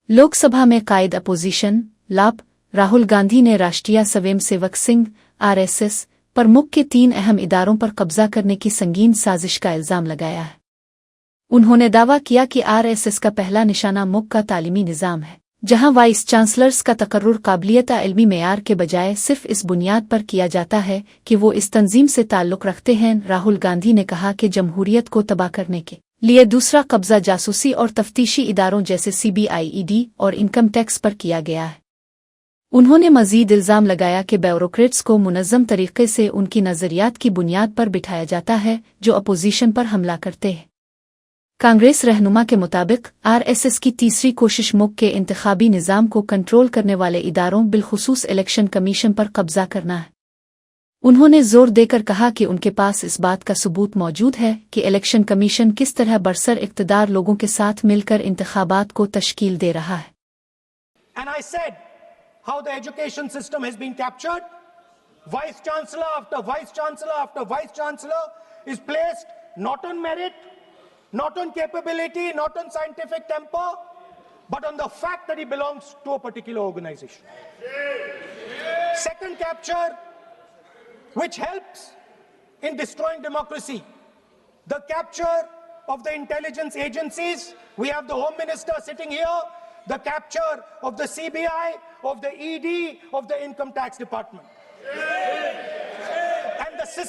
लोकसभा में कायद अपोजिशन लाभ राहुल गांधी ने राष्ट्रीय स्वयंसेवक संघ RSS पर मुल्क के 3 अहम इदारों पर कब्जा करने की संगीन साजिश का इल्जाम लगाया है। उन्होंने दावा किया कि RSS का पहला निशाना मुल्क का तालीमी निज़ाम है, जहां वाइस चांसलर्स का तकर्रुर काबिलियत इल्मी मेयार के बजाय सिर्फ इस बुनियाद पर किया जाता है कि वो इस तंजीम से ताल्लुक़ रखते हैं। राहुल गांधी ने कहा कि जमहूरियत को तबाह करने के लिए दूसरा कब्जा जासूसी और तफ्तीशी इदारों जैसे CBI, ED और इनकम टैक्स पर किया गया है। उन्होंने मजीद इल्ज़ाम लगाया कि ब्यूरोक्रेट्स को मुनज़्ज़म तरीके से उनकी नज़रियात की बुनियाद पर बिठाया जाता है जो अपोजिशन पर हमला करते हैं। कांग्रेस रहनुमा के मुताबिक RSS की तीसरी कोशिश मुल्क के इंतखाबी निज़ाम को कंट्रोल करने वाले इदारों बिलखुसूस इलेक्शन कमीशन पर कब्जा करना है। उन्होंने जोर देकर कहा कि उनके पास इस बात का सबूत मौजूद है कि इलेक्शन कमीशन किस तरह बरसर इक़्तिदार लोगों के साथ मिलकर इंतखाबात को तश्कील दे रहा है। And I said how the education system has been captured. Vice Chancellor after Vice Chancellor after Vice Chancellor is placed not on merit, not on capability, not on scientific temper, but on the fact that he belongs to a particular organization. Second capture, which helps in destroying democracy, the capture of the intelligence agencies. We have the Home Minister sitting here, the capture of the CBI, of the ED, of the Income Tax Department. And the system